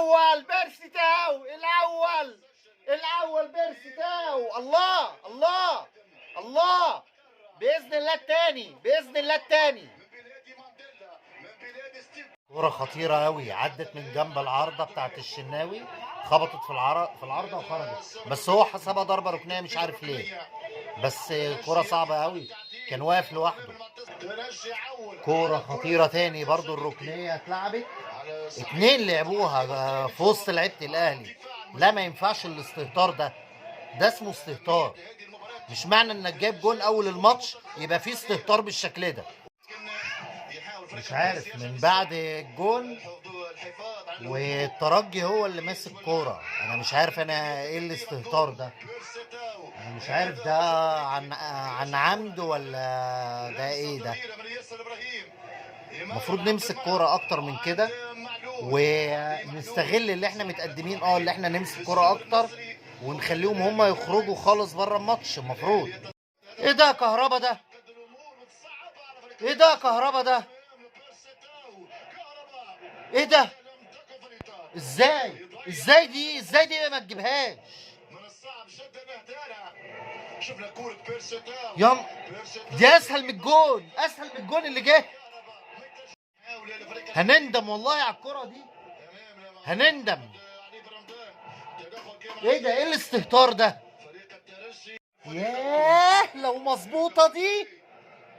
الاول بيرسي تاو، الاول بيرسي تاو. الله الله الله، باذن الله الثاني، باذن الله الثاني. كرة خطيرة أوي عدت من جنب العارضة بتاعت الشناوي، خبطت في العارضة وخرجت، بس هو حسبها ضربة ركنية مش عارف ليه. بس كرة صعبة أوي، كان واقف لوحده. كرة خطيرة تاني برضو، الركنية اتلعبت، اتنين لعبوها في وسط لعيبة الأهلي. لا ما ينفعش الاستهتار ده اسمه استهتار. مش معنى انك جايب جون اول الماتش يبقى فيه استهتار بالشكل ده. مش عارف من بعد الجون والترجي هو اللي ماسك كوره، انا مش عارف انا ايه الاستهتار ده. انا مش عارف ده عن عمد ولا ده ايه ده. المفروض نمسك كوره اكتر من كده ونستغل اللي احنا متقدمين، اللي احنا نمسك كوره اكتر ونخليهم هم يخرجوا خالص بره الماتش. المفروض ايه ده كهربا ده، ايه ده كهربا ده، ايه ده، ازاي دي ما تجيبهاش. يلا دي اسهل من الجون اللي جه. هنندم والله على الكرة دي، هنندم. ايه الاستهتار ده. ياه لو مظبوطة دي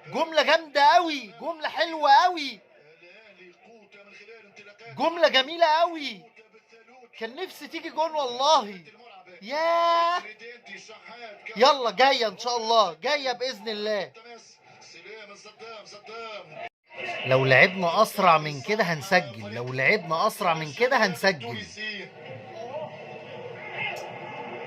جملة جامدة قوي، جملة حلوة قوي، جملة جميلة قوي، كان نفسي تيجي جون والله. ياه يلا جاية ان شاء الله، جاية بإذن الله. لو لعبنا اسرع من كده هنسجل،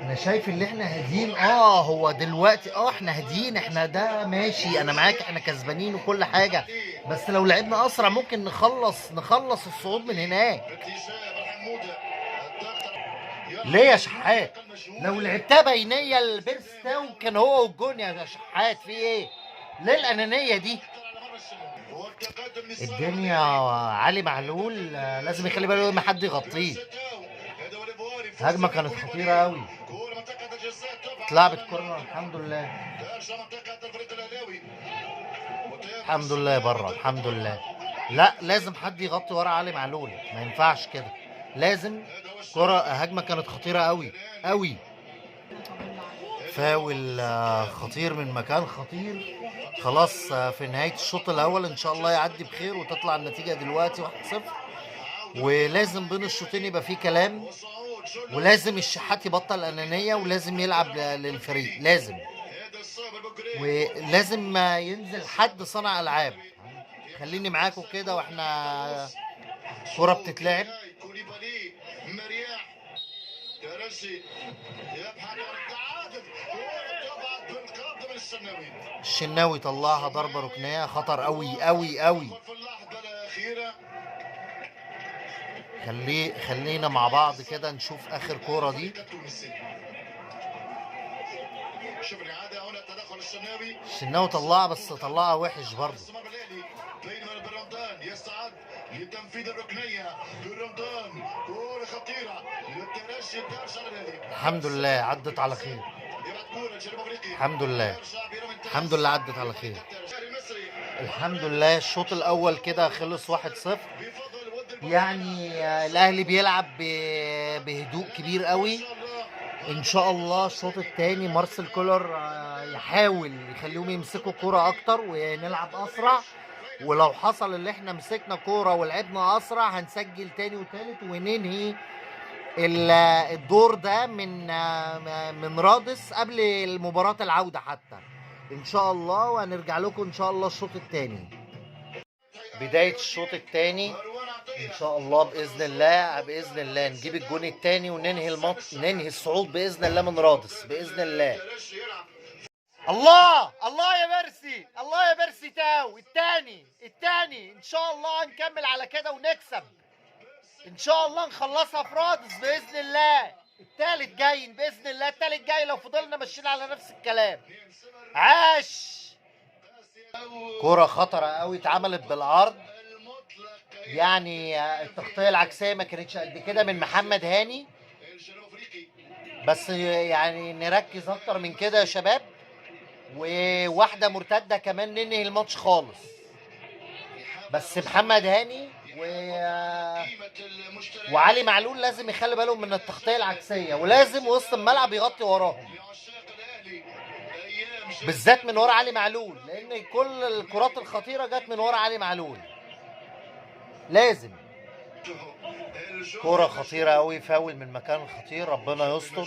انا شايف اللي احنا هادين. هو دلوقتي احنا هادين، احنا ده ماشي، انا معاك، احنا كسبانين وكل حاجة، بس لو لعبنا اسرع ممكن نخلص الصعود من هناك. ليه يا شحات؟ لو لعبتها بينية البيرستاو كان هو والجون يا شحات، في ايه؟ ليه الانانية دي؟ الدنيا علي معلول لازم يخلي باله ما حد يغطيه. هجمة كانت خطيرة قوي، اتلعبت كورنر. الحمد لله بره، الحمد لله. لا لازم حد يغطي ورا علي معلول، ما ينفعش كده، لازم. هجمة كانت خطيرة قوي. فاول خطير من مكان خطير. خلاص في نهاية الشوط الأول إن شاء الله يعدي بخير وتطلع النتيجة دلوقتي 1-0. ولازم بين الشوطين يبقى فيه كلام، ولازم الشحات يبطل أنانية، ولازم يلعب للفريق، ولازم ينزل حد صنع ألعاب. خليني معاكم كده واحنا كرة بتتلعب. الشناوي طلعها ضربة ركنية خطر قوي. خلينا مع بعض كده نشوف اخر كورة دي. الشناوي طلعها، بس طلعها وحش برضه. يستعد لتنفيذ الركنية بالرمضان، كورة خطيرة للترجي الدارجة الهلالي. الحمد لله عدت على خير، الحمد لله عدت على خير، الحمد لله. الشوط الاول كده خلص 1-0. يعني الاهلي بيلعب بهدوء كبير قوي. ان شاء الله الشوط الثاني مارسيل كولر يحاول يخليهم يمسكوا كرة اكتر ونلعب اسرع، ولو حصل اللي احنا مسكنا كوره ولعبنا اسرع هنسجل تاني وتالت وننهي الدور ده من رادس قبل المباراة العودة حتى ان شاء الله. وهنرجع لكم ان شاء الله الشوط الثاني، بداية الشوط الثاني ان شاء الله باذن الله نجيب الجون الثاني وننهي الماتش، ننهي الصعود باذن الله من رادس باذن الله. الله يا بيرسي تاو، الثاني ان شاء الله هنكمل على كده ونكسب ان شاء الله، نخلصها في رادس باذن الله. الثالث جاي باذن الله، الثالث جاي لو فضلنا ماشيين على نفس الكلام. عاش. كرة خطرة قوي اتعملت بالعرض، يعني التغطيه العكسيه ما كانتش قد كده من محمد هاني، بس يعني نركز اكتر من كده يا شباب. وواحده مرتده كمان ننهي الماتش خالص. بس محمد هاني وعلي معلول لازم يخلي بالهم من التغطيه العكسيه، ولازم وسط الملعب يغطي وراهم، بالذات من ورا علي معلول، لان كل الكرات الخطيره جت من ورا علي معلول. لازم. كرة خطيرة قوي، فاول من مكان خطير، ربنا يستر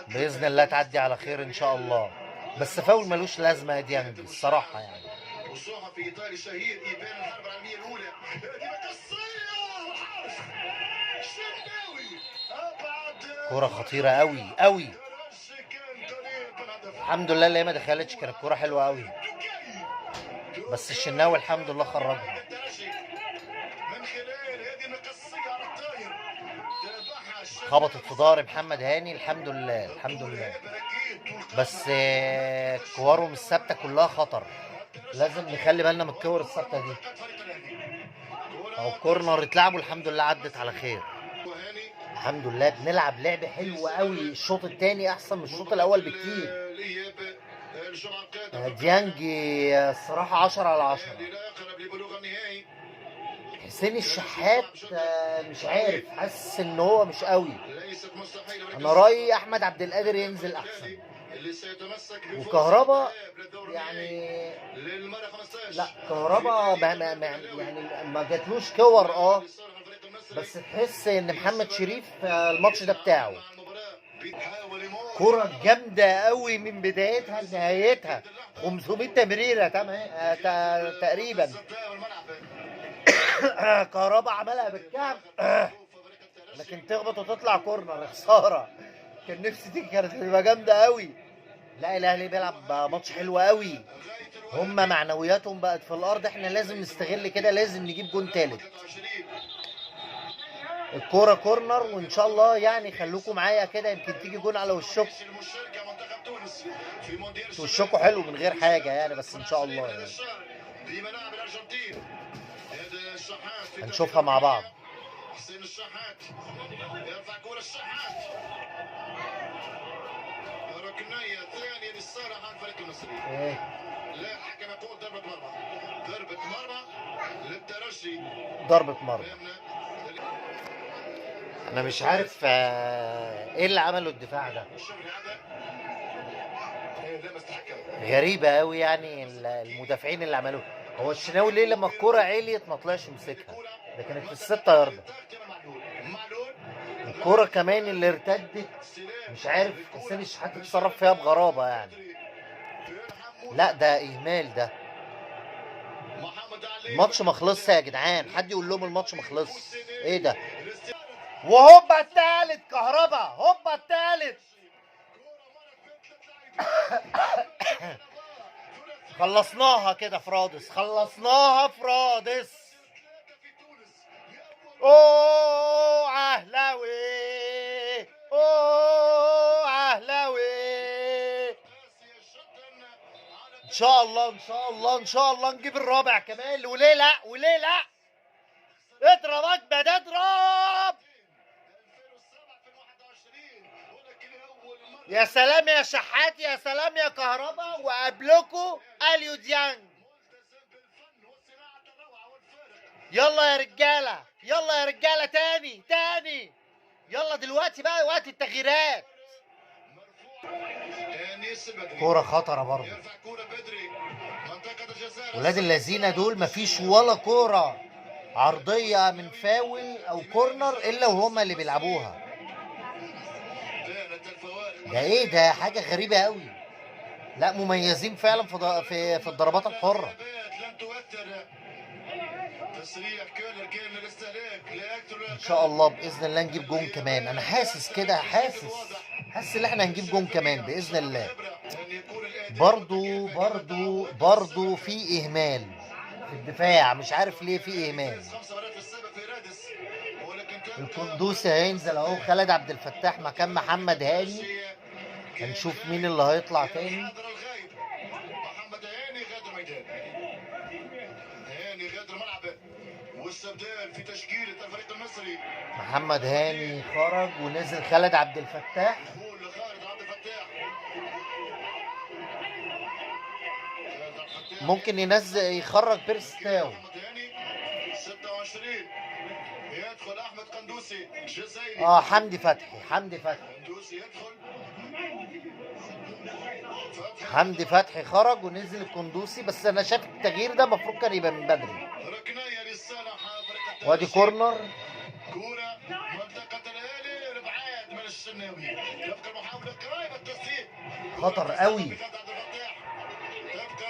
بإذن الله تعدي على خير إن شاء الله. بس فاول ملوش لازمة يا ديانج الصراحة يعني. وصحفي ايطالي شهير ايفان الحرب العالميه الاولى. كرة خطيرة قوي قوي. الحمد لله اللي هي ما دخلتش، كانت كرة حلوة قوي، بس الشناوي الحمد لله خرجها. خبطت في ظهر محمد هاني، الحمد لله الحمد لله. بس كورهم الثابته كلها خطر، لازم نخلي بالنا من الكور الثابته دي. او كورنر اتلعبوا الحمد لله عدت على خير. الحمد لله بنلعب لعب حلو قوي. الشوط الثاني احسن من الشوط الاول بكتير. ديانجي الصراحه 10 على 10. حسين الشحات مش عارف، حاسس ان هو مش قوي. انا رايي احمد عبد القادر ينزل احسن. وكهربا يعني لا، كهربا يعني ما جاتلوش كور بس تحس ان محمد شريف الماتش ده بتاعه. كرة جامدة قوي من بدايتها لنهايتها، 500 تمريرة تقريبا. كهربا عملها بالكعب لكن تخبط وتطلع كورنر، خسارة. كان نفسي دي كانت هتبقى جامدة قوي. لا، الاهلي بيلعب ماتش حلو قوي. هم معنوياتهم بقت في الارض، احنا لازم نستغل كده، لازم نجيب جون تالت. الكوره كورنر وان شاء الله يعني خلوكم معايا كده، يمكن تيجي جون على وشكم. وشكم حلو من غير حاجه يعني، بس ان شاء الله يعني هنشوفها مع بعض. حسين الشحات يرفع كرة الشحات، ركنية ثانية للصالح عن الفريق المصري. لا، الحكم يقول ضربة مرمى. ضربة مرمى للترجي. ضربة مرمى. انا مش عارف ايه اللي عمله الدفاع ده. غريبة قوي يعني المدافعين اللي عملوه. هو الشناوي ليه لما الكرة عليت ما طلعش يمسكها؟ ده كانت في ال6 ياردة. الكرة كمان اللي ارتدت مش عارف حسين الشحات اتصرف فيها بغرابة يعني. لا ده اهمال ده. الماتش ما خلصش يا جدعان، حد يقول لهم الماتش ما خلصش. ايه ده؟ وهوبا التالت كهربا، هوبا التالت. خلصناها كده في رادس، خلصناها في رادس. اوه اهلاوي، اوه اهلاوي. ان شاء الله ان شاء الله ان شاء الله نجيب الرابع كمان. وليه لا، وليه لا؟ اضرب اجمد، اضرب. يا سلام يا شحات، يا سلام يا كهربا، وقبلكوا اليو ديانج. يلا يا رجاله، يلا يا رجاله، تاني تاني. يلا دلوقتي بقى وقت التغييرات. كوره خطره برضه. ولاد اللذينه دول مفيش ولا كوره عرضيه من فاول او كورنر الا وهما اللي بيلعبوها. ده ايه ده؟ حاجه غريبه قوي. لا مميزين فعلا في الضربات الحره. ان شاء الله باذن الله نجيب جون كمان. انا حاسس كده، حاسس ان احنا هنجيب جون كمان باذن الله. برضو في اهمال في الدفاع، مش عارف ليه في اهمال. القندوسي هينزل اهو، خالد عبد الفتاح مكان محمد هاني. هنشوف مين اللي هيطلع تاني. محمد هاني غادر ميدان، هاني غادر ملعب البدال في تشكيله الفريق المصري. محمد هاني خرج ونزل خالد عبد الفتاح. دخول لخالد عبد الفتاح. ممكن ينزل يخرج بيرستاو. محمد هاني 26 يدخل احمد قندوسي جزائري. حمدي فتحي قندوسي يدخل. حمدي فتحي خرج ونزل القندوسي، بس انا شايف التغيير ده المفروض كان يبقى من بدري. ركنيه للصالح فريق وادي كورنر. كوره منطقه الاهلي ربعات من الشناوي. يبقى المحاوله قريبه التسديد. خطر قوي. تبقى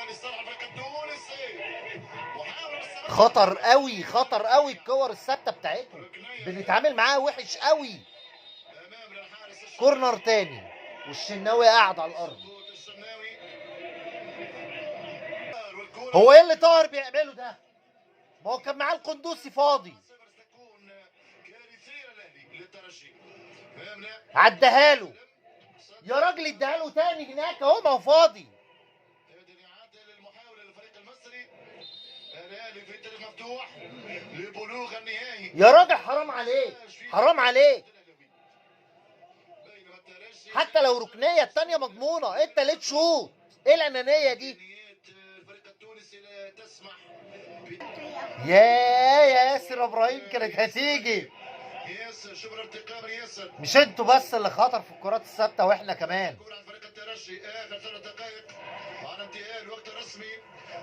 لصالح الفريق التونسي. خطر قوي الكور الثابته بتاعتهم، بنتعامل معاها وحش قوي. كورنر تاني والشناوي قاعد على الارض. هو ايه اللي طاهر بيعمله ده؟ ما هو كان معاه القندوسي فاضي. عدها له يا راجل، اديها له تاني هناك اهو، ما هو فاضي. يا راجل حرام عليك حتى لو ركنيه التانيه مضمونه، انت ليه تشوط؟ ايه الانانيه دي؟ يا ياسر ابراهيم كانت هتيجي. ياسر شبر ارتقام ياسر. مش انتوا بس اللي خطر في الكرات الثابته واحنا كمان. فريق الترجي اخر 3 دقائق على انتهاء الوقت الرسمي.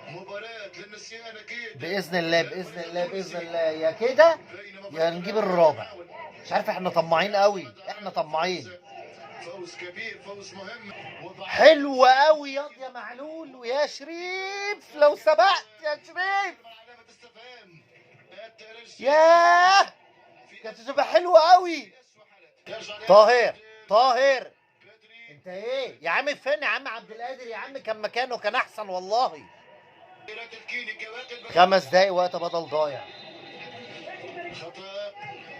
مباراة للنسيان اكيد. باذن الله يا كده يا نجيب الرابع. مش عارف، احنا طماعين قوي، فوز كبير، فوز مهم. حلو قوي يا معلول ويا شريف، لو سبقت يا شريف. ياه كانت هتبقى حلوه قوي. طاهر انت ايه يا عم؟ فين يا عم عبد القادر يا عم؟ كان مكانه كان احسن والله. 5 دقايق وقت بدل ضايع.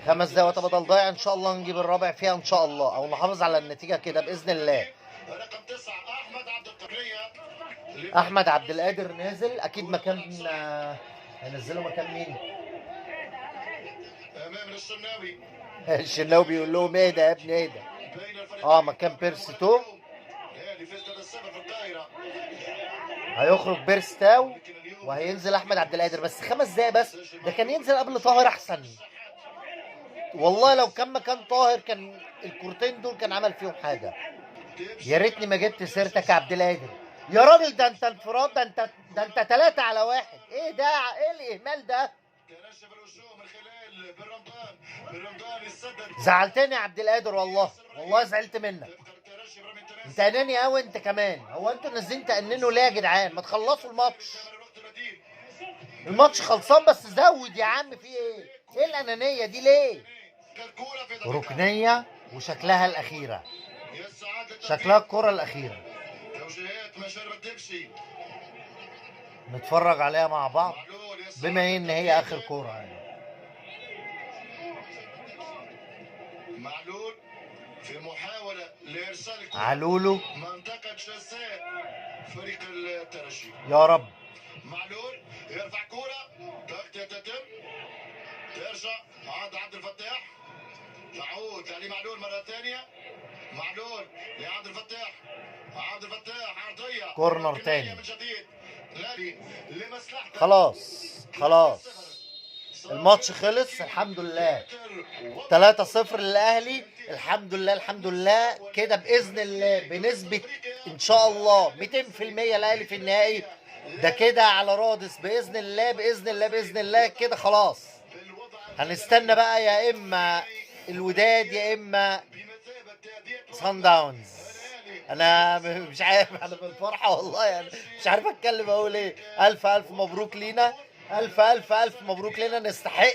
5 دقايق وقت بدل ضايع. ان شاء الله نجيب الرابع فيها ان شاء الله، او نحافظ على النتيجه كده باذن الله. رقم 9 احمد عبد القادر نازل اكيد مكان. هينزله مكان مين؟ امام الشناوي. الشناوي بيقول لهم ايه ده يا ابني ايه ده؟ مكان بيرستو. هيخرج بيرستاو وهينزل احمد عبد القادر. بس 5 دقايق بس، ده كان ينزل قبل طاهر احسن والله. لو كان مكان طاهر كان الكورتين دول كان عمل فيهم حاجه. يا ريتني ما جبت سيرتك يا عبد القادر يا راجل. ده انت انفراد، ده انت 3 على 1. ايه ده؟ ايه الاهمال ده؟ زعلتني يا عبد القادر والله زعلت منك. انت اناني قوي انت كمان. هو انتوا نازلين تأننوا ليه يا جدعان؟ ما تخلصوا الماتش خلصان، بس زود يا عم. في ايه؟ ايه الانانيه دي ليه؟ ركنيه وشكلها الاخيره، شكلها الكره الاخيره. نتفرج عليها مع بعض بما ان هي اخر كره يعني. معلول في محاولة لإرسال الكرة. علولو منطقة جزاء فريق الترجي. يا رب. معلول يرفع كرة، تغطية تتم، ترجع عبد الفتاح، تعود لمعلول مرة ثانية. معلول لعبد الفتاح، عبد الفتاح عرضية. كورنر تاني. من جديد. لمصلحة. خلاص الماتش خلص الحمد لله. 3-0 للاهلي. الحمد لله كده باذن الله، بنسبه ان شاء الله 200% الاهلي في النهائي. ده كده على رادس باذن الله كده خلاص. هنستنى بقى يا اما الوداد يا اما صن داونز. انا مش عارف، انا بالفرحه والله يعني مش عارف اتكلم اقول ايه. الف مبروك لينا، الف مبروك لينا. نستحق